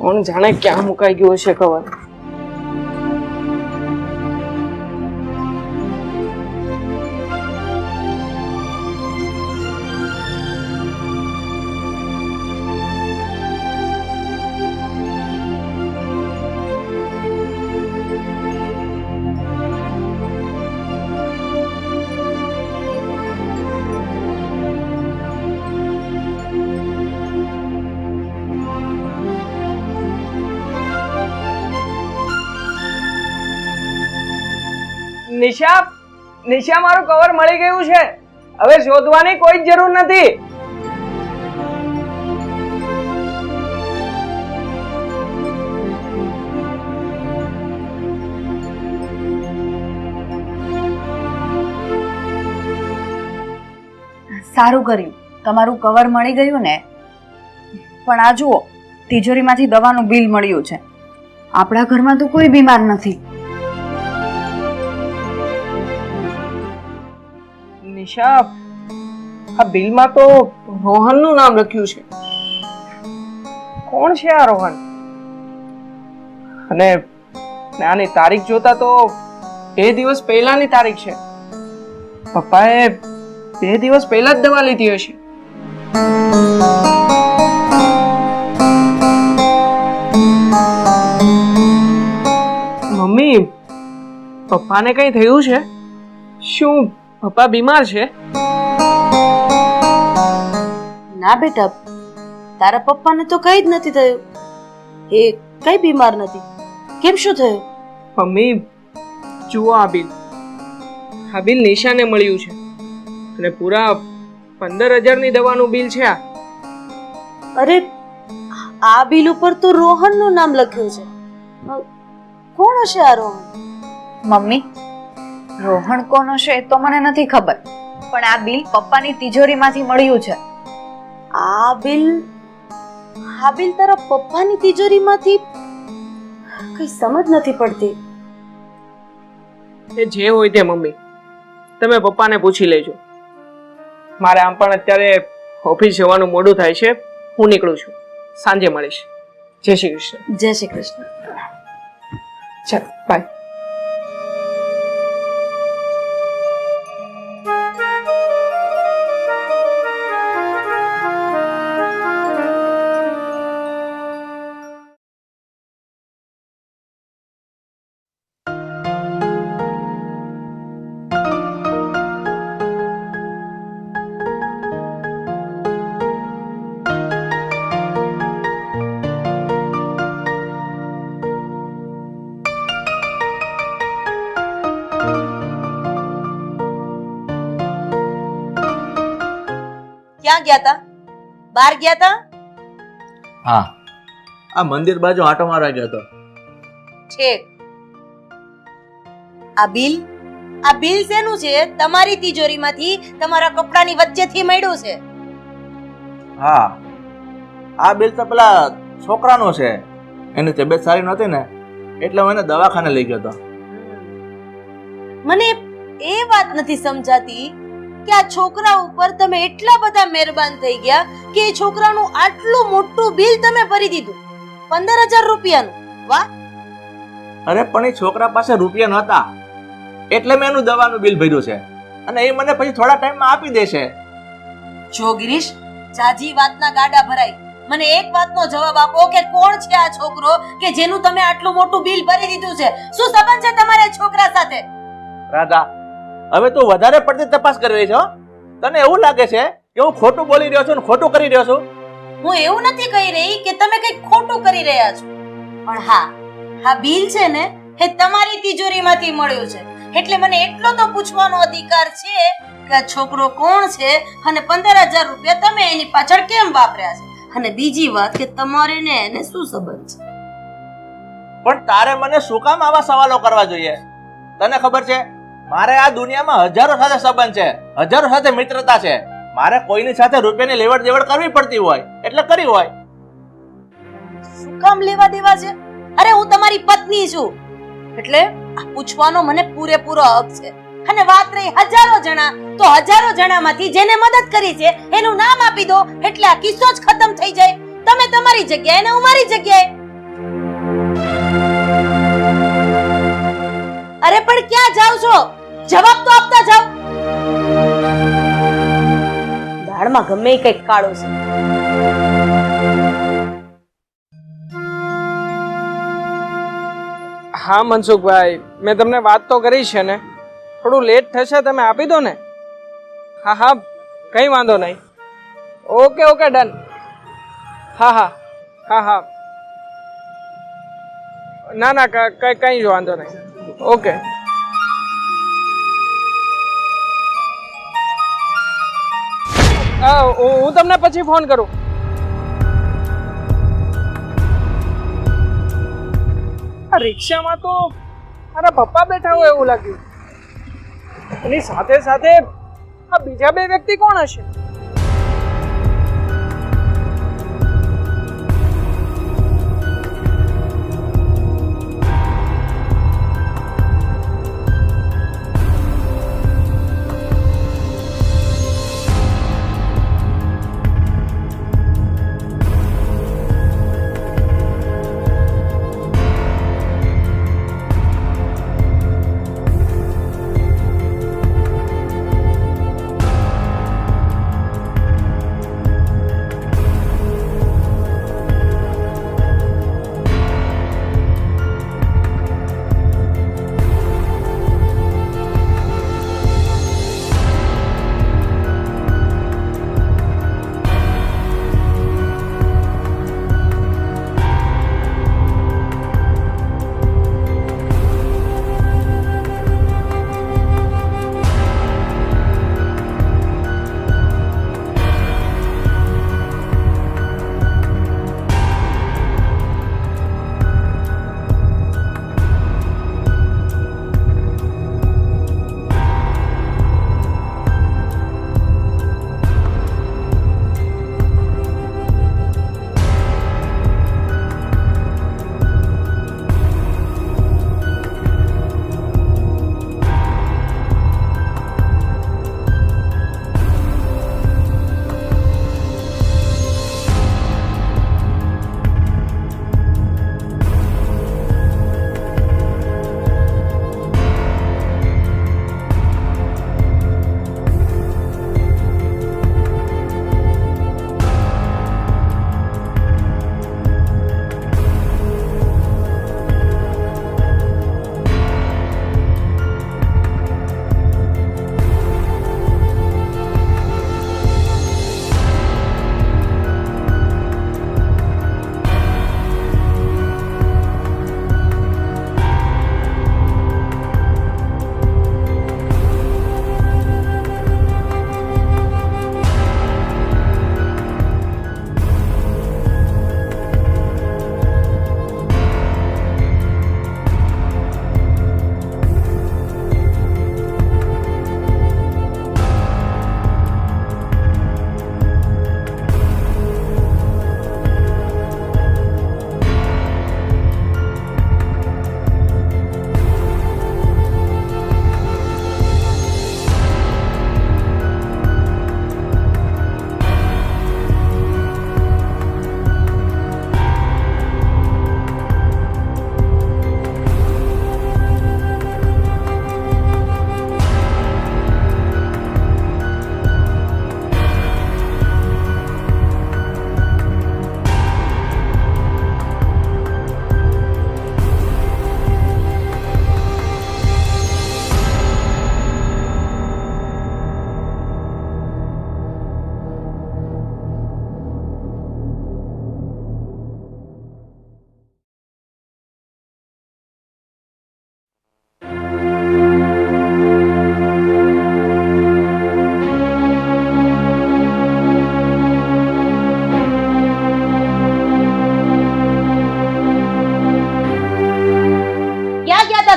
કોણ જાણે ક્યાં મુકાઈ ગયો હશે કવર. નિશા મારું કવર મળી ગયું છે. હવે શોધવાની કોઈ જ જરૂર નથી. સારું કર્યું, તમારું કવર મળી ગયું ને. પણ આ જુઓ, તિજોરીમાંથી દવાનું બિલ મળ્યું છે. આપણા ઘરમાં તો કોઈ બીમાર નથી. નિશા, આ બિલમાં તો રોહનનું નામ લખ્યું છે. કોણ છે આ રોહન? અને આની તારીખ જોતા તો 2 દિવસ પહેલાની તારીખ છે. પપ્પાએ 2 દિવસ પહેલા જ દવા લીધી હશે. મમ્મી, પપ્પાને કઈ થયું છે? શું પપ્પા બીમાર છે? ના બેટા, તારા પપ્પાને તો કઈ જ નથી થયું. એ કઈ બીમાર નથી. કેમ, શું થયું? મમ્મી જુઓ, આ બિલ નિશાને મળ્યું છે અને પૂરા 15,000 ની દવાનું બિલ છે આ. અરે, આ બિલ ઉપર તો રોહન નું નામ લખ્યું છે. કોણ હશે આ રોહન? મમ્મી, રોહન કોણ હશે એ તો મને નથી ખબર, પણ આ બિલ પપ્પાની તિજોરીમાંથી મળ્યું છે. આ બિલ તારા પપ્પાની તિજોરીમાંથી? કઈ સમજ નથી પડતી. એ જે હોય તે મમ્મી, તમે પપ્પાને પૂછી લેજો. મારે આમ પણ અત્યારે ઓફિસ જવાનું મોડું થાય છે. હું નીકળું છું, સાંજે મળીશ. જય શ્રી કૃષ્ણ. જય શ્રી કૃષ્ણ. ચાલ, બાય. ક્યાં ગયા તા? બહાર ગયા તા? હા, આ મંદિર બાજુ આંટો મારવા ગયો હતો. ઠીક. આ બિલ શેનું છે? તમારી તિજોરીમાંથી તમારા કપડાની વચ્ચેથી મળ્યું છે. હા, આ બિલ તો પેલા છોકરાનો છે. એની તબિયત સારી નહોતી ને, એટલે હું એને દવાખાને લઈ ગયો હતો. મને એ વાત નથી સમજાતી કે આ છોકરા ઉપર તમે એટલા બધા મહેરબાન થઈ ગયા કે એ છોકરાનું આટલું મોટું બિલ તમે ભરી દીધું. 15,000 રૂપિયાનું. વાહ! અરે પણ એ છોકરા પાસે રૂપિયા નહોતા, એટલે મેં એનું દવાનું બિલ ભર્યું છે, અને એ મને પછી થોડા ટાઈમમાં આપી દેશે. જો ગિરીશ, જાજી વાતના ગાડા ભરાય. મને એક વાતનો જવાબ આપો કે કોણ છે આ છોકરો કે જેનું તમે આટલું મોટું બિલ ભરી દીધું છે? શું સંબંધ છે તમારા છોકરા સાથે? રાધા, હવે તું વધારે પડતી તપાસ કરી રહી છો. તને એવું લાગે છે કે હું ખોટું બોલી રહ્યો છું ને ખોટું કરી રહ્યો છું? હું એવું નથી કહી રહી કે તમે કંઈક ખોટું કરી રહ્યા છો, પણ હા બિલ છે ને એ તમારી તિજોરીમાંથી મળ્યું છે. એટલે મને એટલો તો પૂછવાનો અધિકાર છે કે આ છોકરો કોણ છે અને 15,000 રૂપિયા તમે એની પાછળ કેમ વાપર્યા છે. અને બીજી વાત કે તમારે ને એને શું સંબંધ છે? પણ તારે મને શું કામ આવા સવાલો કરવા જોઈએ? તને ખબર છે, મારે આ દુનિયામાં હજારો સાથે સંબંધ છે, હજારો સાથે મિત્રતા છે. મારે કોઈની સાથે રૂપિયાની લેવડ દેવડ કરવી પડતી હોય એટલે કરી હોય. શું કામ લેવા દેવા છે? અરે, હું તમારી પત્ની છું, એટલે આ પૂછવાનો મને પૂરેપૂરો હક છે. અને વાત રહી હજારો જણા, તો હજારો જણામાંથી જેને મદદ કરી છે એનું નામ આપી દો એટલે આ કિસ્સો જ ખતમ થઈ જાય. તમે તમારી જગ્યાએ ને હું મારી જગ્યાએ. અરે પણ ક્યાં જાવ છો? જવાબ તો આપતા જાવ. દાળમાં ગમે એ કંઈક કાળો છે. હા મનસુખભાઈ, મેં તમને વાત તો કરી છે ને. થોડું લેટ થશે, તમે આપી દો ને. હા હા, કંઈ વાંધો નહીં. Okay okay, done. હા હા હા હા, ના ના, કંઈ જ વાંધો નહીં. ઓકે. હું તમને પછી ફોન કરું. આ રિક્ષામાં તો મારા પપ્પા બેઠા હોય એવું લાગ્યું. એની સાથે સાથે આ બીજા બે વ્યક્તિ કોણ હશે?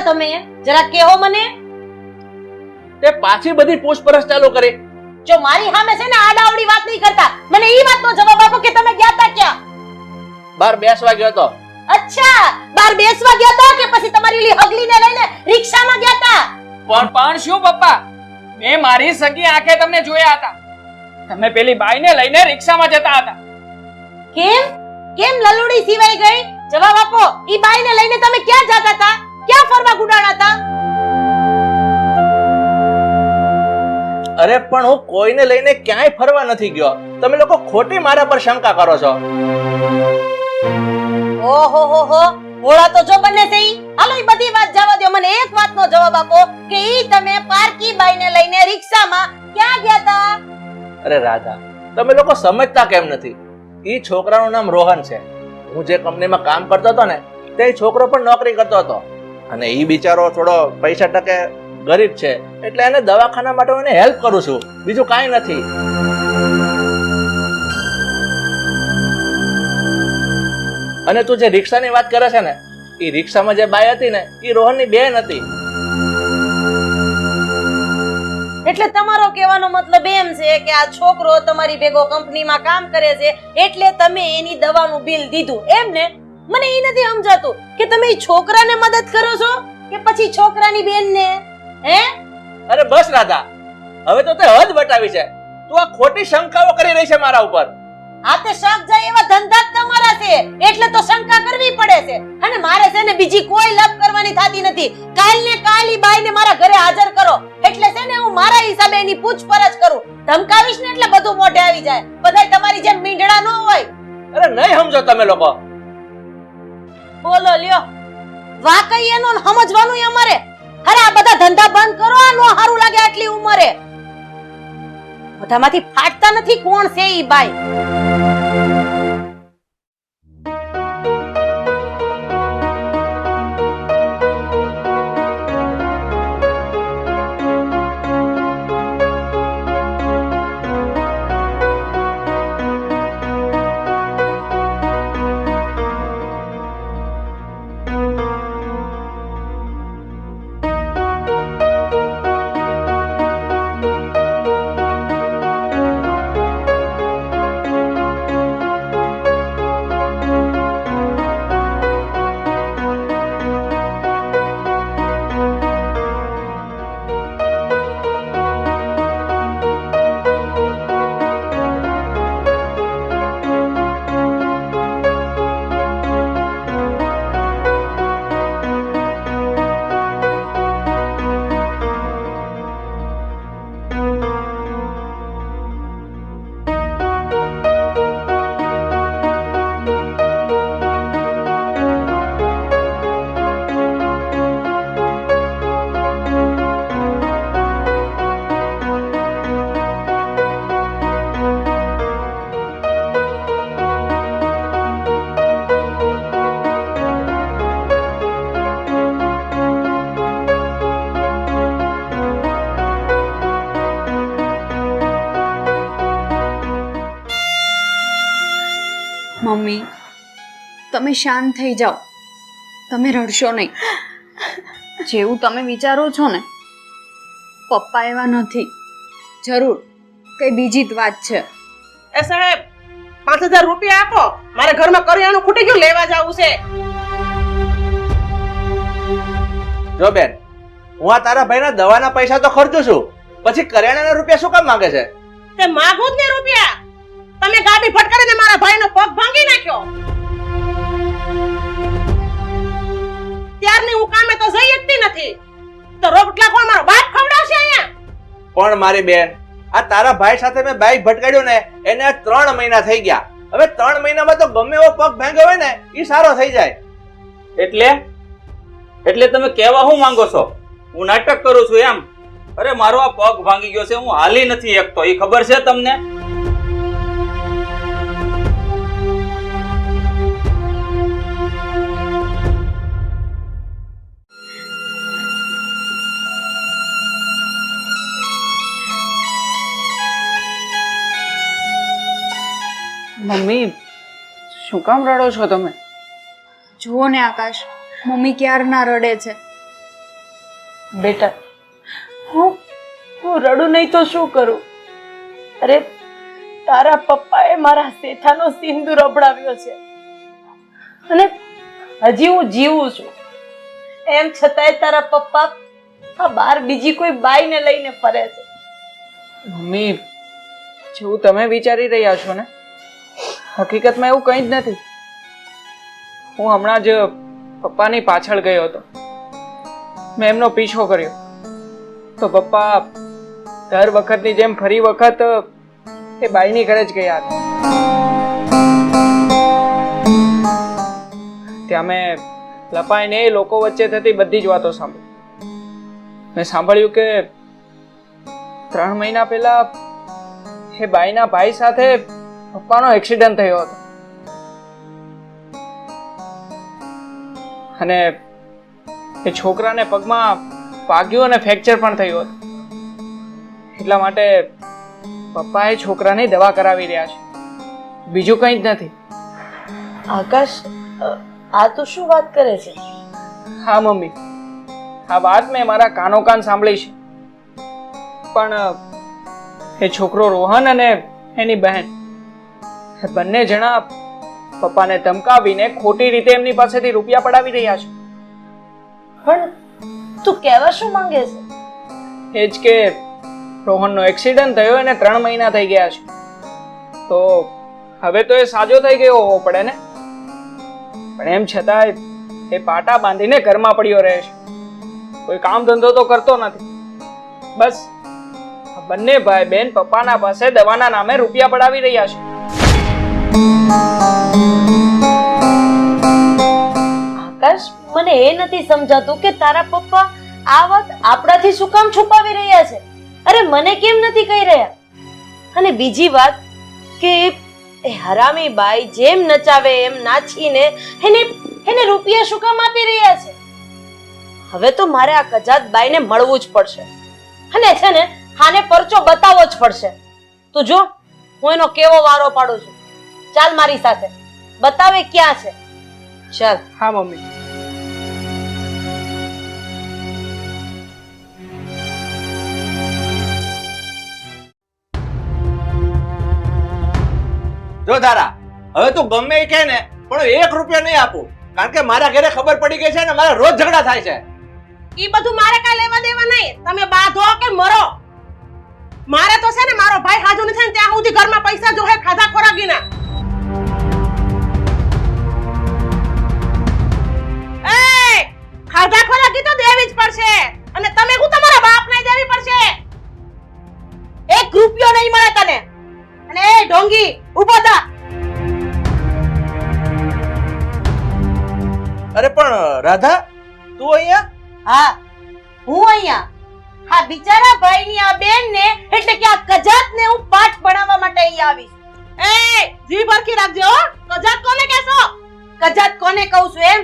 તમે જરા કહો મને. તે પાછી બધી પૂછપરછ ચાલુ કરી. જો મારી સામે છે ને આડાવડી વાત નહીં કરતા. મને ઈ વાતનો જવાબ આપો કે તમે ગયા તા ક્યાં? બહાર બેસવા ગયો તો. અચ્છા, બહાર બેસવા ગયા તા કે પછી તમારી લી હગલીને લઈને રિક્ષામાં ગયા તા? પણ શું પપ્પા, મેં મારી સગી આંખે તમને જોયા હતા. તમે પેલી બાઈને લઈને રિક્ષામાં જતા હતા. કેમ કેમ લલુડી સિવાય ગઈ? જવાબ આપો. ઈ બાઈને લઈને તમે ક્યાં જતા હતા? ક્યાં ફરવા ગુડાણા હતા? અરે પણ હું કોઈને લઈને ક્યાંય ફરવા નથી ગયો. તમે લોકો ખોટી મારા પર શંકા કરો છો. ઓહો હો હો, ભોળા તો જો બંને છે ઈ. હાલો ઈ બધી વાત જવા દો, મને એક વાતનો જવાબ આપો કે ઈ તમે પારકી બાઈને લઈને રિક્ષામાં ક્યાં ગયા તા? અરે રાધા, તમે લોકો સમજતા કેમ નથી? ઈ છોકરાનું નામ રોહન છે. હું જે કંપનીમાં કામ કરતો હતો ને, તે છોકરો પણ નોકરી કરતો હતો. અને ઈ બિચારો થોડો પૈસા ટકે ગરીબ છે, એટલે એને દવાખાના માટે હું એને હેલ્પ કરું છું, બીજું કાંઈ નથી. અને તું જે રિક્ષાની વાત કરે છે ને, ઈ રિક્ષામાં જે બાઈ હતી ને, ઈ રોહનની બેન હતી. એટલે તમારો કહેવાનો મતલબ એમ છે કે આ છોકરો તમારી ભેગો કંપનીમાં કામ કરે છે એટલે તમે એની દવાનું બિલ દીધું એમ ને? મને એ નથી સમજાતું કે તમે ઈ છોકરાને મદદ કરો છો કે પછી છોકરાની બેનને? હે? અરે બસ રાધા, હવે તો તે હદ વટાવી છે. તું આ ખોટી શંકાઓ કરી રહી છે મારા ઉપર. આ તે શક જાય એવા ધંધા જ તમારા છે એટલે તો શંકા કરવી પડે છે. અને મારે છે ને બીજી કોઈ લપ કરવાની થાતી નથી. કાલ ને કાલ ઈ બાઈને મારા ઘરે હાજર કરો એટલે છે ને હું મારા હિસાબે એની પૂછપરછ કરું. ધમકાવીશ ને એટલે બધું મોઢે આવી જાય. બધાય તમારી જેમ મીંઢડા ન હોય. અરે નહીં સમજો તમે લોકો. બોલો લ્યો, વાકઈ એનો ને સમજવાનું અમારે. અરે આ બધા ધંધા બંધ કરો, આ નો હારું લાગે આટલી ઉંમરે. બધામાંથી ફાટતા નથી કોણ છે ઈ બાઈ. મમ્મી, તમે શાંત થઈ જાઓ. તમે રડશો નહીં. જેવું તમે વિચારો છો ને, પપ્પા એવા નથી. જરૂર કઈ બીજી જ વાત છે. એ સાહેબ, 5000 રૂપિયા આપો, મારે ઘરમાં કરિયાણું ખૂટી ગયું, લેવા જાવું છે. જો બેન, હું આ તારા ભાઈના દવાના પૈસા તો ખર્ચું છું, પછી કરિયાણાના રૂપિયા શું કામ માંગે છે? તે માગું જ ને રૂપિયા. તમે ગાડી ફટકારીને મારા ભાઈનો પગ ભાંગી નાખ્યો. ત્યારની હું કામે તો જઈ શકતી નથી. તો રોટલા કોણ મારો બાપ ખવડાવશે અહીંયા? પણ મારી બેન, આ તારા ભાઈ સાથે મેં બાઈક ભટકાડ્યું ને, એને 3 મહિના થઈ ગયા. હવે 3 મહિનામાં તો ગમે એવો પગ ભાંગ્યો હોય ને, એ સારો થઈ જાય. એટલે તમે કહેવા શું માંગો છો? હું નાટક કરું છું એમ? અરે મારો આ પગ ભાંગી ગયો છે, હું હાલી નથી શકતો, એ ખબર છે તમને? મમ્મી, શું કામ રડો છો તમે? જુઓ ને આકાશ, મમ્મી ક્યારના રડે છે. બેટા, હું રડું નહીં તો શું કરું? અરે તારા પપ્પાએ મારા શેઠાનો સિંદૂર અબડાવ્યો છે અને હજી હું જીવું છું. એમ છતાંય તારા પપ્પા આ બાર બીજી કોઈ બાઈને લઈને ફરે છે. મમ્મી, જેવું તમે વિચારી રહ્યા છો ને, હકીકતમાં એવું કંઈ જ નથી. હું હમણાં જ પપ્પાની પાછળ ગયો હતો. મેં એમનો પીછો કર્યો તો પપ્પા દર વખતની જેમ ફરી વખત એ બાઈની ઘરે જ ગયા હતા. ત્યાં મેં લપાઈને એ લોકો વચ્ચે થતી બધી જ વાતો સાંભળી. મેં સાંભળ્યું કે 3 મહિના પહેલા એ બાઈના ભાઈ સાથે પપ્પાનો એક્સિડન્ટ થયો હતો અને એ છોકરાને પગમાં વાગ્યું અને ફ્રેક્ચર પણ થયું હતું. એટલા માટે પપ્પા એ છોકરાની દવા કરાવી રહ્યા છે, બીજું કંઈ જ નથી. આકાશ, આ તો શું વાત કરે છે? હા મમ્મી, આ વાત મેં મારા કાનો કાન સાંભળી છે. પણ એ છોકરો રોહન અને એની બહેન એ બંને જણા પપ્પાને ધમકાવીને ખોટી રીતે એમની પાસેથી રૂપિયા પડાવી રહ્યા છે. પણ તું કહેવા શું માંગે છે? એ જ કે રોહનનો એક્સિડન્ટ થયો એને 3 મહિના થઈ ગયા છે, તો હવે તો એ સાજો થઈ ગયો હોવો પડે ને. પણ એમ છતાંય એ પાટા બાંધીને ઘરમાં પડ્યો રહે છે, કોઈ કામ ધંધો તો કરતો નથી. બસ આ બંને ભાઈ બેન પપ્પાના પાસે દવાના નામે રૂપિયા પડાવી રહ્યા છે. આકાશ, મને એ નથી સમજાતું કે તારા પપ્પા આ વાત આપણાથી શું કામ છુપાવી રહ્યા છે? અરે મને કેમ નથી કહી રહ્યા? અને બીજી વાત કે એ હરામી બાઈ જેમ નચાવે એમ નાચીને એને રૂપિયા શું કામ આપી રહ્યા છે? હવે તો મારે આ કજાત બાઈને મળવું જ પડશે અને છે ને આને પરચો બતાવવો જ પડશે. તું જો, હું એનો કેવો વારો પાડું છું. ચાલ મારી સાથે, બતાવે ક્યાં છે. ચાલ. હા મમ્મી. જો તારા, હવે તું ગમે એ કહે ને, પણ 1 રૂપિયો નહીં આપું, કારણ કે મારા ઘરે ખબર પડી ગઈ છે ને મારા રોજ ઝઘડા થાય છે. ઈ બધું મારે કાંઈ લેવા દેવા નહીં. તમે બાંધો કે મરો. મારે તો છે ને મારો ભાઈ હાજુ નથી ને ત્યાં સુધી ઘરમાં પૈસા જોહે ખાધા ખોરાકીના. એ ખાધા ખોરાકી તો દેવી જ પડશે, અને તમે હું તમારા બાપને દેવી પડશે. 1 રૂપિયો નહીં મળે તને. અને એ ઢોંગી ઊભો થા. અરે પણ રાધા, તું અહીંયા? હા, હું અહીંયા હા બિચારા ભાઈની આ બેનને એટલે કે આ કજાતને હું પાઠ ભણાવવા માટે અહીંયા આવી છું. એ જીભ હરખી રાખજો હો. કજાત કોને કહેશો? કજાત કોને કહું છું એમ?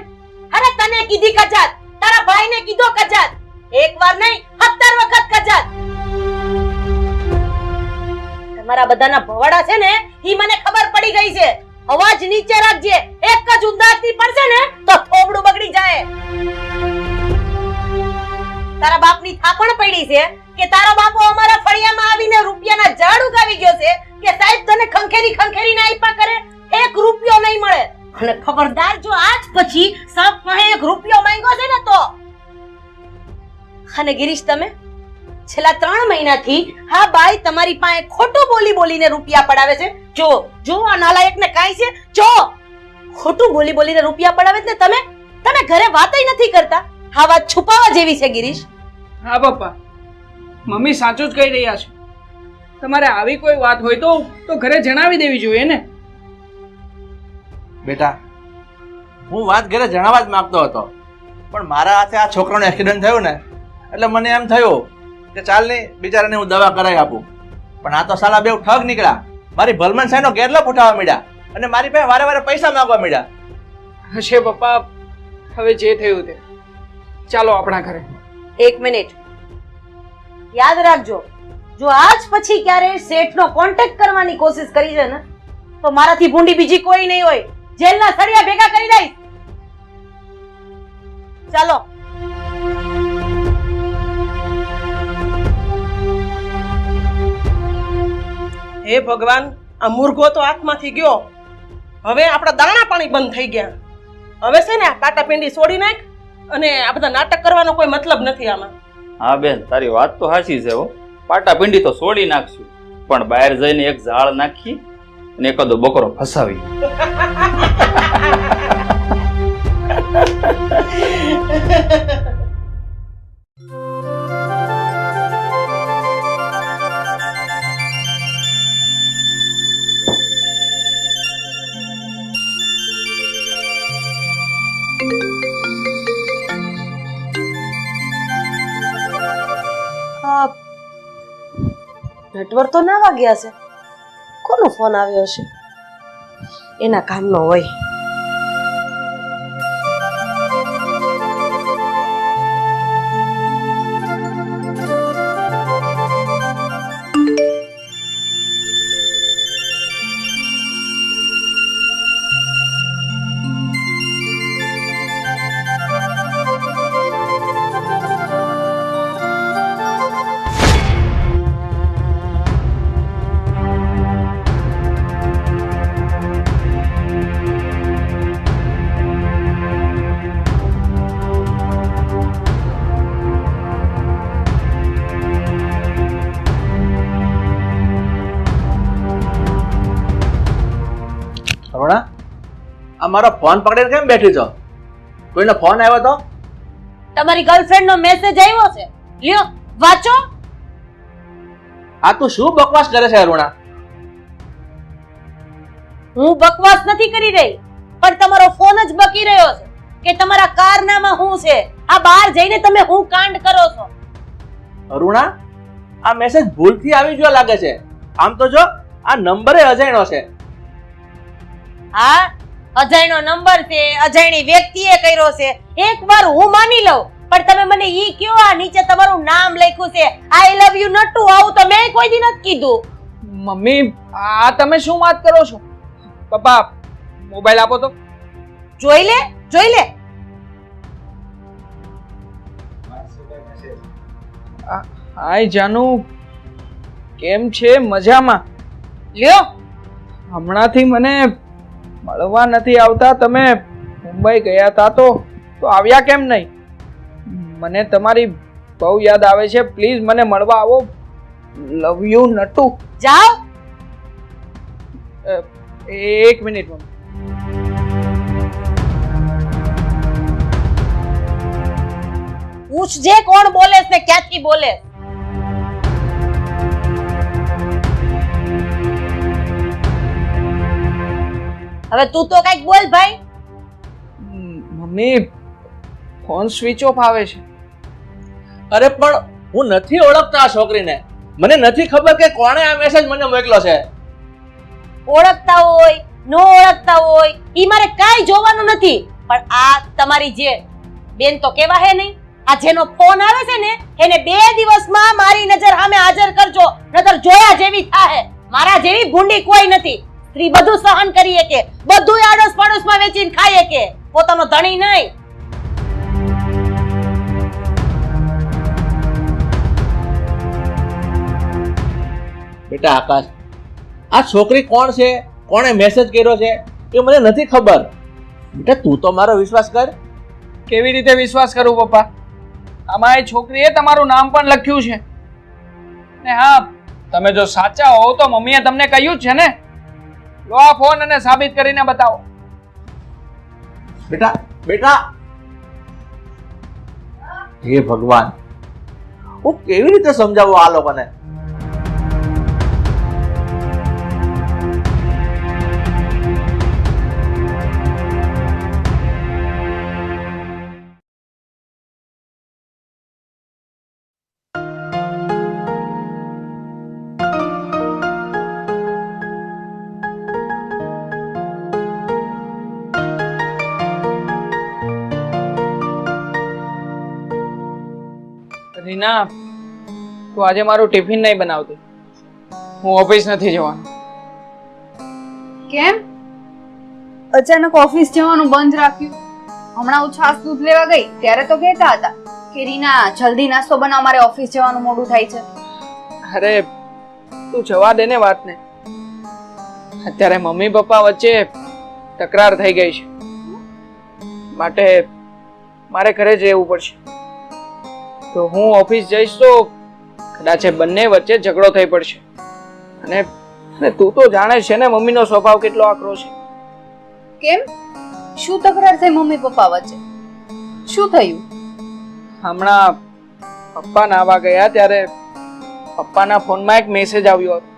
અરે તને કીધી કજાત, તારા ભાઈને કીધો કજાત. એક વાર નહીં 17 વખત કજાત. તમારા બધાના ભવાડા છે ને ઈ મને ખબર પડી ગઈ છે. અવાજ નીચે રાખજે, એક જ ઉદાસી પડશે ને તો થોબડું બગડી જાય. તારા બાપની થાપણ પડી છે કે તારો બાપો અમારા ફળિયામાં આવીને રૂપિયાના ઝાડ ઉગાવી ગયો છે કે સાહેબ તને ખંખેરી ખંખેરીને આપ્યા કરે, 1 રૂપિયો નહીં મળે. અને ખબરદાર જો આજ પછી સબ પાસે 1 રૂપિયો માંગ્યો છે ને તો. અને ગિરીશ, તમે છેલ્લા 3 મહિનાથી હા બાઈ તમારી પાસે ખોટું બોલી બોલીને રૂપિયા પડાવે છે. જો જો આ નાલાયકને કાઈ છે, જો ખોટું બોલી બોલીને રૂપિયા પડાવે છે ને તમે ઘરે વાતય નથી કરતા. આ વાત છુપાવવા જેવી છે ગિરીશ. હા પપ્પા, મમ્મી સાચું જ કહી રહ્યા છે. તમારે આવી કોઈ વાત હોય તો ઘરે જણાવી દેવી જોઈએ ને. બેટા, હું વાત ઘરે જણાવવા જ માંગતો હતો, પણ મારા હાથે આ છોકરાનો એક્સિડન્ટ થયો ને એટલે મને એમ થયું કે ચાલ ને બિચારાને હું દવા કરાવી આપું. પણ આ તો સાલા બેવ ઠગ નીકળ્યા, મારી ભલમન સાહેબનો ગેરલાભ ઉઠાવવા માંડ્યા અને મારી પાસે વારે વારે પૈસા માંગવા માંડ્યા. હશે પપ્પા, હવે જે થયું તે ચાલો આપણા ઘરે. 1 મિનિટ યાદ રાખજો, જો આજ પછી ક્યારે શેઠનો કોન્ટેક્ટ કરવાની કોશિશ કરી છે ને તો મારાથી ભૂંડી બીજી કોઈ નહીં હોય. જેલના સળિયા ભેગા કરી દઈશ. ચાલો. હે ભગવાન, આ મુર્ગો તો હાથમાંથી ગયો. હવે આપણા દાણા પાણી બંધ થઈ ગયા. હવે છે ને આ પાટાપિંડી છોડી નાખ, અને આ બધા નાટક કરવાનો કોઈ મતલબ નથી આમાં. હા બેન, તારી વાત તો સાચી છે હો. પાટા પિંડી તો છોડી નાખશું, પણ બહાર જઈને એક ઝાડ નાખી અને એકાદો બકરો ફસાવી. નટવર તો ના વાગ્યા છે. કોનો ફોન આવ્યો હશે? એના કામનો હોય. અરુણા, આ મારો ફોન પકડીને કેમ બેઠી છો? કોઈનો ફોન આવ્યો તો? તમારી ગર્લફ્રેન્ડ નો મેસેજ આવ્યો છે, લ્યો વાંચો. આ તું શું બકવાસ કરે છે અરુણા? હું બકવાસ નથી કરી રહી, પણ તમારો ફોન જ બકી રહ્યો છે કે તમારા કારનામા શું છે. આ બહાર જઈને તમે શું કાંડ કરો છો? અરુણા, આ મેસેજ ભૂલથી આવી ગયો લાગે છે. આમ તો જો આ નંબરે અજાણ્યો છે. હા, અજાણ્યો નંબર છે, અજાણી વ્યક્તિએ કર્યો છે. એકવાર હું માની લઉં, પણ તમે મને ઈ કયો આ નીચે તમારું નામ લખ્યું છે આઈ લવ યુ નટુ, આવું તો મેં કોઈ દી નથી કીધું. મમ્મી આ તમે શું વાત કરો છો? પપ્પા મોબાઈલ આપો તો. જોઈ લે, જોઈ લે. હાય જાનુ, કેમ છે? મજામાં? લ્યો, હમણાંથી મને મળવા નથી આવતા. તમે મુંબઈ ગયા હતા તો આવ્યા કેમ નહીં? મને તમારી બહુ યાદ આવે છે. પ્લીઝ મને મળવા આવો. લવ યુ નટુ. જાઓ. એક મિનિટ મમ્મી. પૂછજે કોણ બોલે છે, ક્યાંથી બોલે. હવે તું તો કઈક બોલ ભાઈ. મમ્મી ફોન સ્વિચ ઓફ આવે છે. અરે પણ હું નથી ઓળખતા આ છોકરીને. મને નથી ખબર કે કોણે આ મેસેજ મને મોકલ્યો છે. ઓળખતા હોય નો ઓળખતા હોય ઈ મારે કાઈ જોવાનું નથી, પણ આ તમારી જે બેન તો કેવા હે નહીં, આ જેનો ફોન આવે છે ને એને 2 દિવસમાં મારી નજર સામે હાજર કરજો, નતર જોયા જેવી થાહે. મારા જેવી ભૂંડી કોઈ નથી. સ્ત્રી બધું સહન કરીએ કે બધું આડોશ પડોશમાં વેચીને ખાઈએ કે પોતાનો ધણી નહીં. બેટા આકાશ, આ છોકરી કોણ છે, કોણે મેસેજ કર્યો છે એ મને નથી ખબર. બેટા તું તો મારો વિશ્વાસ કર. કેવી રીતે વિશ્વાસ કરું પપ્પા? આમાં એ છોકરીએ તમારું નામ પણ લખ્યું છે ને. હા, તમે જો સાચા હો તો મમ્મીએ તમને કહ્યું જ છે ને. લો આ ફોન અને સાબિત કરીને બતાવો. બેટા બેટા, હે ભગવાન, હું કેવી રીતે સમજાવું આ લોકોને? રીના, તું આજે મારું ટિફિન નહીં બનાવતી. હું ઓફિસ નથી જવાનું. કેમ અચાનક ઓફિસ જવાનું બંધ રાખ્યું? હમણાં હું છાસ દૂધ લેવા ગઈ ત્યારે તો કહેતા હતા કે રીના જલ્દી નાસ્તો બનાવ, મારે ઓફિસ જવાનું મોડું થાય છે. અરે તું જવા દે ને વાતને. અત્યારે મમ્મી પપ્પા વચ્ચે તકરાર થઈ ગઈ છે, માટે મારે ઘરે જ રહેવું પડશે. તો હું ઓફિસ જઈશ તો કદાચ બંને વચ્ચે ઝઘડો થઈ પડશે. અને તું તો જાણે છે ને મમ્મીનો સ્વભાવ કેટલો આકરો છે. કેમ? શું તકરાર થઈ મમ્મી પપ્પા વચ્ચે? શું થયું? હમણાં પપ્પા નાવા ગયા ત્યારે પપ્પાના ફોનમાં એક મેસેજ આવ્યો હતો.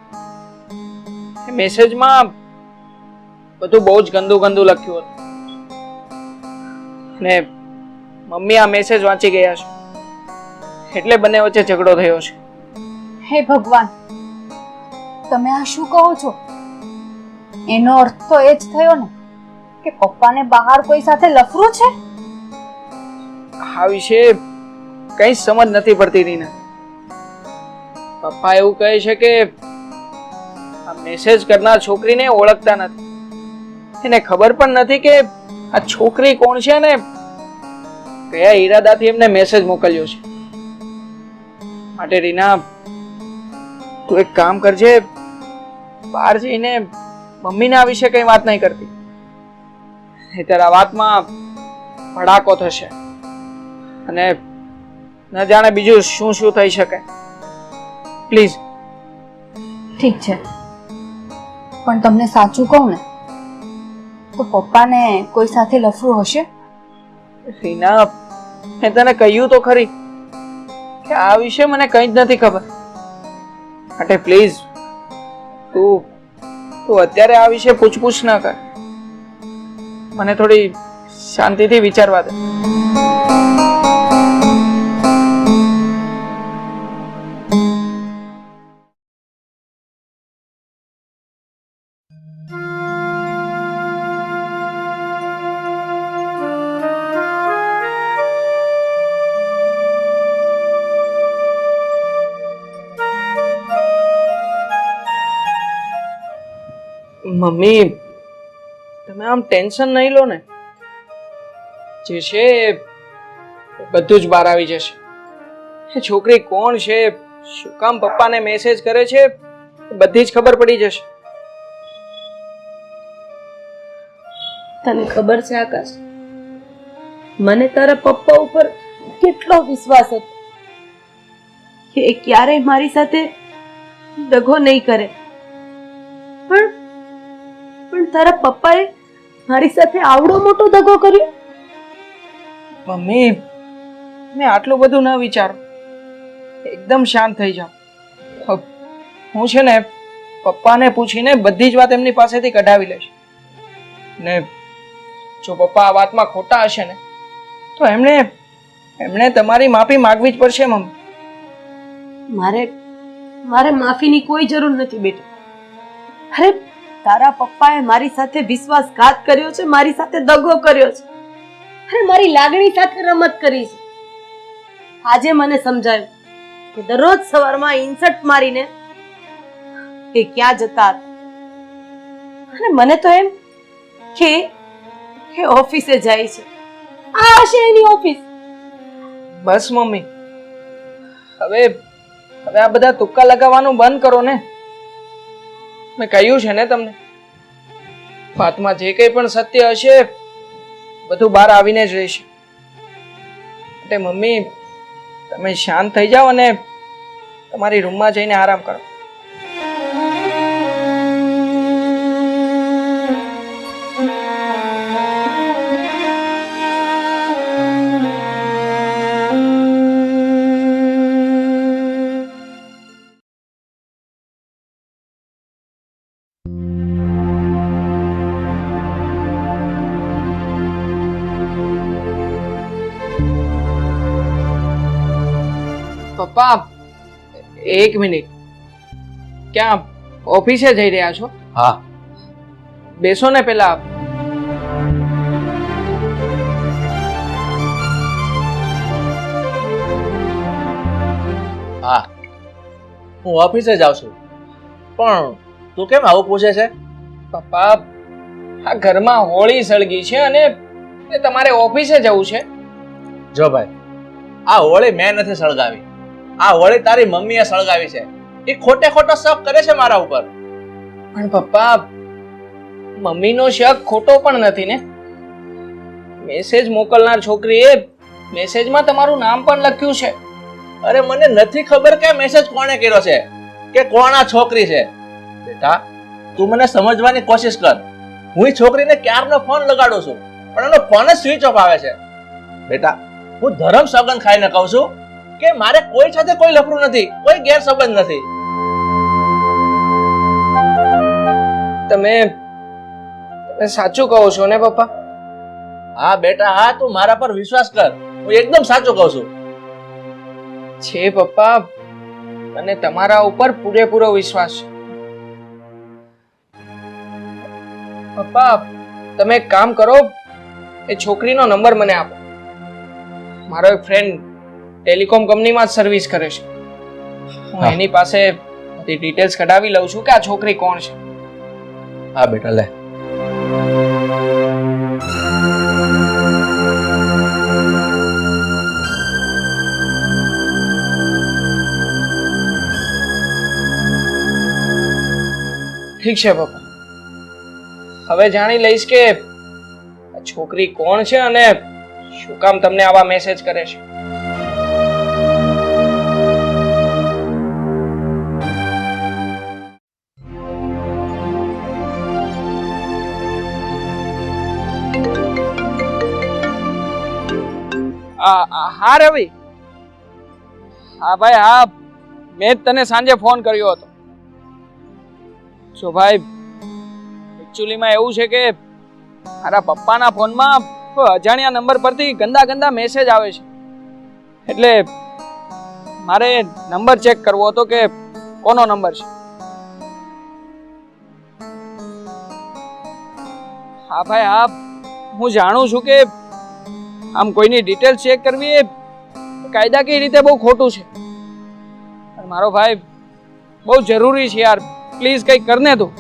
એ મેસેજમાં બધું બહુ જ ગંદુ ગંદુ લખ્યું હતું ને મમ્મી આ મેસેજ વાંચી ગયા છે, એટલે બંને વચ્ચે ઝઘડો થયો છે. હે ભગવાન, તમે આ શું કહો છો? એનો અર્થ તો એ જ થયો ને કે પપ્પાને બહાર કોઈ સાથે લફરું છે. આ વિશે કઈ સમજ નથી પડતી રીના. પપ્પા એવું કહે છે કે આ મેસેજ કરનાર છોકરીને ઓળખતા નથી, એને ખબર પણ નથી કે આ છોકરી કોણ છે ને કયા ઈરાદાથી એમને મેસેજ મોકલ્યો છે. માટે રીના, તું એક કામ કરજે, બહાર જઈને મમ્મીને આ વિશે કઈ વાત નહીં કરતી, નહીંતર આ વાતમાં ભડાકો થશે અને ન જાણે બીજું શું શું થઈ શકે. પ્લીઝ. ઠીક છે, પણ તમને સાચું કહું ને તો પપ્પાને કોઈ સાથે લફરું હશે. રીના, મેં તને કહ્યું તો ખરી કે આ વિશે મને કંઈ જ નથી ખબર. માટે પ્લીઝ તું અત્યારે આ વિશે પૂછપૂછ ના કર. મને થોડી શાંતિથી વિચારવા દે. મમ્મી, તમે આમ ટેન્શન નહીં લો ને. જે છે એ બધું જ બહાર આવી જશે. એ છોકરી કોણ છે, શું કામ પપ્પાને મેસેજ કરે છે, બધી જ ખબર પડી જશે. તને ખબર છે આકાશ, મને તારા પપ્પા ઉપર કેટલો વિશ્વાસ હતો કે એ ક્યારેય મારી સાથે દગો નહીં કરે, પણ તારા પપ્પાએ મારી સાથે આવડો મોટો દગો કર્યો. મમ્મી, મેં આટલું બધું ન વિચારો, એકદમ શાંત થઈ જાઓ. હું છે ને પપ્પાને પૂછીને બધી જ વાત એમની પાસેથી કઢાવી લઈશ ને જો પપ્પા આ વાતમાં ખોટા હશે ને તો એમણે તમારી માફી માંગવી જ પડશે. મમ્મી, મારે માફીની કોઈ જરૂર નથી બેટા. અરે તારા પપ્પાએ મારી સાથે વિશ્વાસઘાત કર્યો છે, મારી સાથે દગો કર્યો છે, અરે મારી લાગણી સાથે રમત કરી છે. આજે મને સમજાયું કે દરરોજ સવારમાં ઇન્સર્ટ મારીને એ ક્યાં જતા હતા. અને મને તો એમ કે ઓફિસે જાય છે. આ હશે એની ઓફિસ. બસ મમ્મી, હવે આ બધા તુક્કા લગાવવાનું બંધ કરો ને. મેં કહ્યું છે ને તમને, વાતમાં જે કંઈ પણ સત્ય હશે બધું બહાર આવીને જ રહેશે. એટલે મમ્મી, તમે શાંત થઈ જાઓ અને તમારી રૂમમાં જઈને આરામ કરો. પપ્પા, એક મિનિટ. ક્યાં ઓફિસે જઈ રહ્યા છો? હા. બેસો ને પેલા. હા, હું ઓફિસે જાઉં છું. પણ તું કેમ આવું પૂછે છે? પપ્પા, આ ઘરમાં હોળી સળગી છે અને તમારે ઓફિસે જવું છે. જો ભાઈ, આ હોળી મેં નથી સળગાવી, આ હોળી તારી મમ્મીએ સળગાવી છે. એ ખોટે ખોટો શક કરે છે મારા ઉપર. પણ પપ્પા, મમ્મીનો શક ખોટો પણ નથી ને. મેસેજ મોકલનાર છોકરીએ મેસેજમાં તમારું નામ પણ લખ્યું છે. અરે મને નથી ખબર કે મેસેજ કોણે કર્યો છે કે કોણ આ છોકરી છે. બેટા, તું મને સમજવાની કોશિશ કર. હું એ છોકરીને ક્યારનો ફોન લગાડું છું પણ એનો ફોન જ સ્વિચ ઓફ આવે છે. બેટા, હું ધરમ સોગંદ ખાઈને કહું છું કે મારે કોઈ સાથે કોઈ લફરું નથી, કોઈ ગેરસંબંધ નથી. તમે સાચું કહો છો ને પપ્પા? હા બેટા, હા, તું મારા પર વિશ્વાસ કર, હું એકદમ સાચું કહું છું. છે પપ્પા, મને તમારા ઉપર પૂરેપૂરો વિશ્વાસ છે. પપ્પા તમે એક કામ કરો, એ છોકરીનો નંબર મને આપો. મારો એક ફ્રેન્ડ ટેલિકોમ કંપનીમાં જ સર્વિસ કરે છે. હું હા. એની પાસે બધી ડિટેલ્સ કઢાવી લઉં છું કે આ છોકરી કોણ છે. હા બેટા લે. ઠીક છે પપ્પા, હવે જાણી લઈશ કે આ છોકરી કોણ છે અને શું કામ તમને આવા મેસેજ કરે છે. હા રવિ, હા ભાઈ હા, મેં જ તને સાંજે ફોન કર્યો હતો. જો ભાઈ એકચ્યુઅલીમાં એવું છે કે મારા પપ્પાના ફોનમાં અજાણ્યા નંબર પરથી ગંદા ગંદા મેસેજ આવે છે, એટલે મારે નંબર ચેક કરવો હતો કે કોનો નંબર છે. હા ભાઈ હા, હું જાણું છું કે આમ કોઈની ડિટેલ્સ ચેક કરવી એ કાયદાકીય રીતે બહુ ખોટું છે, પણ મારો ભાઈ બહુ જરૂરી છે યાર, પ્લીઝ કંઈક કરને તું.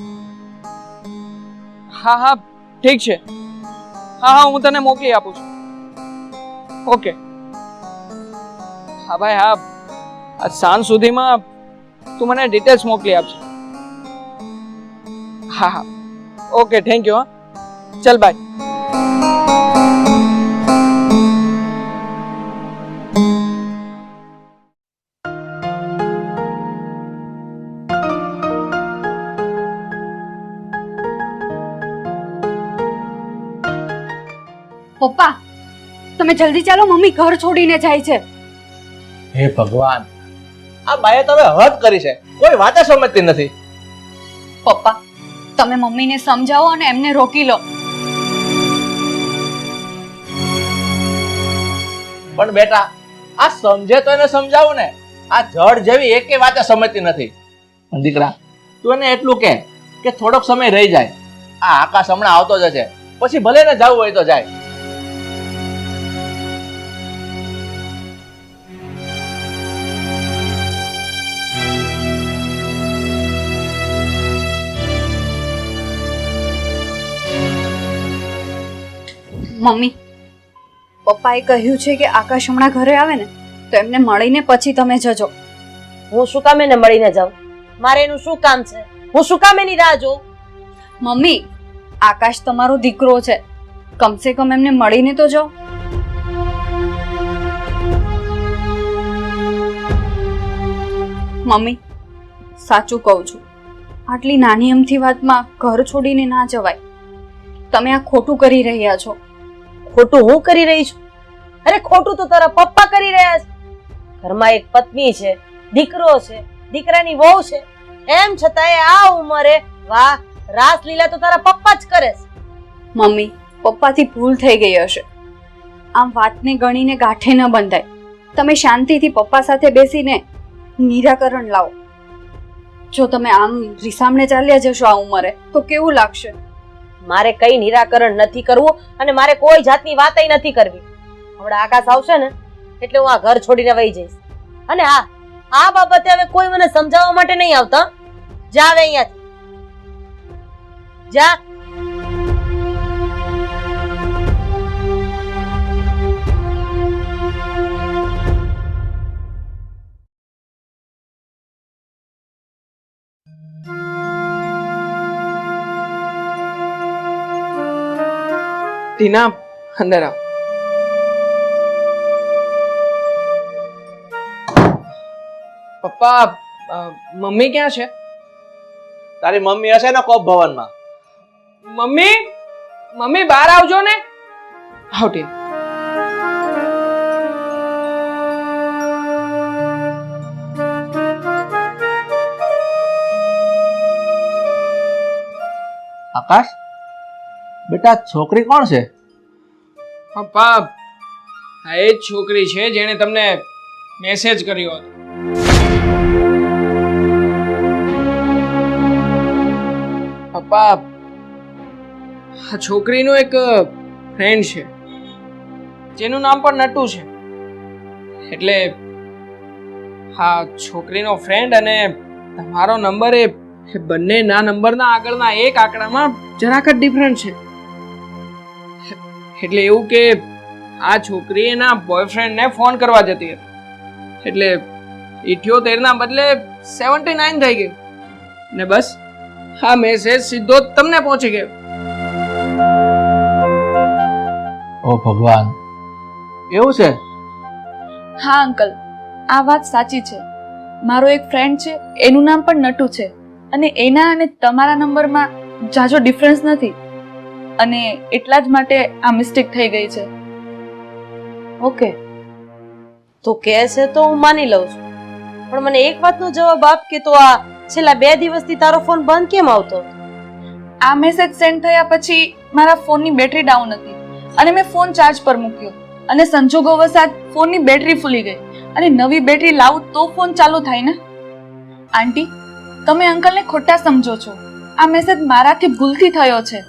હા હા ઠીક છે, હા હા હું તને મોકલી આપું છું. ઓકે હા ભાઈ હા, આજ સાંજ સુધીમાં તું મને ડિટેલ્સ મોકલી આપજે. હા હા ઓકે થેન્ક યુ. હા ચલ બાય. પપ્પા તમે જલ્દી ચાલો, મમ્મી ઘર છોડીને જાય છે. હે ભગવાન, આ બાએ તો હવે હદ કરી છે, કોઈ વાત જ સમજતી નથી. પપ્પા તમે મમ્મીને સમજાવો અને એમને રોકી લો. પણ બેટા આ સમજે તો એને સમજાવું ને, આ જડ જેવી એકે વાત સમજતી નથી. પણ દીકરા તું એને એટલું કે થોડોક સમય રહી જાય, આ આકાશ હમણાં આવતો જ છે, પછી ભલે ને જવું હોય તો જાય. મમ્મી પપ્પાએ કહ્યું છે કે આકાશ હમણાં ઘરે આવે ને તો એમને મળીને પછી તમે જજો. હું શું કામ એને મળીને જાઉં? મારે એનું શું કામ છે? હું શું કામ એની રાહ જોઉં? મમ્મી આકાશ તમારો દીકરો છે, કમસે કમ એમને મળીને તો જાઓ. મમ્મી સાચું કહું છું, આટલી નાની અમથી વાતમાં ઘર છોડીને ના જવાય. તમે આ ખોટું કરી રહ્યા છો. ખોટું હું કરી રહી છું? અરે ખોટું તો તારા પપ્પા કરી રહ્યા છે. ઘરમાં એક પત્ની છે, દીકરો છે, દીકરાની વહુ છે, એમ છતાંય આ ઉંમરે વાહ રાસલીલા તો તારા પપ્પા જ કરે છે. મમ્મી પપ્પાથી ભૂલ થઈ ગઈ હશે, આમ વાતને ગણીને ગાંઠે ન બંધાય. તમે શાંતિથી પપ્પા સાથે બેસીને નિરાકરણ લાવો. જો તમે આમ રીસામણે ચાલ્યા જશો આ ઉંમરે તો કેવું લાગશે? મારે કઈ નિરાકરણ નથી કરવું અને મારે કોઈ જાતની વાતય નથી કરવી. હમણાં આકાશ આવશે ને એટલે હું આ ઘર છોડીને વહી જઈશ. અને હા, આ બાબતે હવે કોઈ મને સમજાવવા માટે નહીં આવતા. જા હવે અહીંયાથી જા. ટીના અંદર આવ. પપ્પા મમ્મી ક્યાં છે? તારી મમ્મી હશે ને કોપ ભવનમાં. મમ્મી મમ્મી બહાર આવજો ને. આવ ટીના. આકાશ બેટા છોકરી કોણ છે? પપ્પા આ એ જ છોકરી છે જેણે તમને મેસેજ કર્યો હતો. પપ્પા આ છોકરીનો એક ફ્રેન્ડ છે જેનું નામ પણ નટુ છે. એટલે હા, છોકરીનો ફ્રેન્ડ અને તમારો નંબર એ બંનેના નંબરના આગળના એક આંકડામાં જરાક જ ડિફરન્ટ છે. એટલે એવું કે આ છોકરી એના બોયફ્રેન્ડને ફોન કરવા જતી હતી, એટલે 78 ના બદલે 79 થઈ ગયું ને બસ આ મેસેજ સીધો જ તમને પહોંચી ગયો. ઓ ભગવાન, એવું છે? હા અંકલ, આ વાત સાચી છે. મારો એક ફ્રેન્ડ છે, એનું નામ પણ નટુ છે, અને એના અને તમારા નંબરમાં જાજો ડિફરન્સ નથી, અને એટલા જ માટે આ મિસ્ટેક થઈ ગઈ છે. ઓકે, તો કહે છે તો હું માની લઉં છું, પણ મને એક વાતનો જવાબ આપ કે તો આ છેલ્લા 2 દિવસથી તારો ફોન બંધ કેમ આવતો? આ મેસેજ સેન્ડ થયા પછી મારા ફોનની બેટરી ડાઉન હતી અને મેં ફોન ચાર્જ પર મૂક્યો, અને સંજોગોવશાત ફોનની બેટરી ફૂલી ગઈ, અને નવી બેટરી લાવું તો ફોન ચાલુ થાય ને. આંટી, તમે અંકલને ખોટા સમજો છો. આ મેસેજ મારાથી ભૂલથી થયો છે,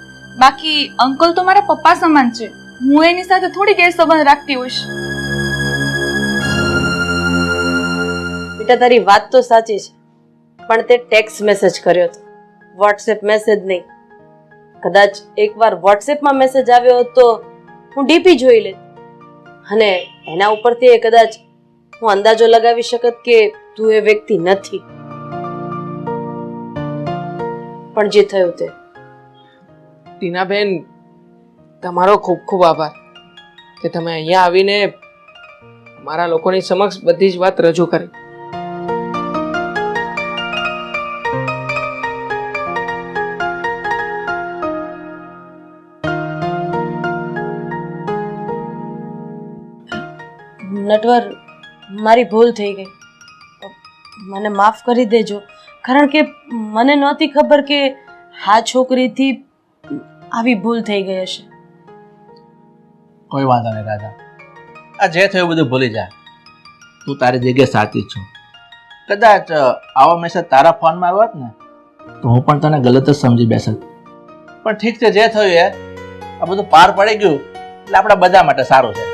બાકી અંકલ તો મારા પપ્પા સમાન છે. હું એની સાથે થોડી ગેરસંબંધ રાખતી હોઈશ. બેટા, તારી વાત તો સાચી છે, પણ તે ટેક્સ્ટ મેસેજ કર્યો હતો, વોટ્સએપ મેસેજ નહીં. કદાચ એકવાર વોટ્સએપમાં મેસેજ આવ્યો હોત તો હું ડીપી જોઈ લેત, અને એના ઉપરથી એ કદાચ હું અંદાજો લગાવી શકત કે તું એ વ્યક્તિ નથી. પણ જે થયું તે. ટીનાબેન, તમારો ખૂબ ખૂબ આભાર કે તમે અહીંયા આવીને મારા લોકોની સમક્ષ બધી જ વાત રજૂ કરી. નટવર, મારી ભૂલ થઈ ગઈ, મને માફ કરી દેજો, કારણ કે મને નહોતી ખબર કે આ છોકરીથી આવી ભૂલ થઈ ગઈ હશે. કોઈ વાંધો નહીં રાજા, આ જે થયું બધું ભૂલી જા. તું તારી જગ્યાએ સાચી જ છું. કદાચ આવો મેસેજ તારા ફોનમાં આવ્યો હોત ને તો હું પણ તને ગલત જ સમજી બેસત. પણ ઠીક છે, જે થયું એ આ બધું પાર પડી ગયું એટલે આપણા બધા માટે સારું છે.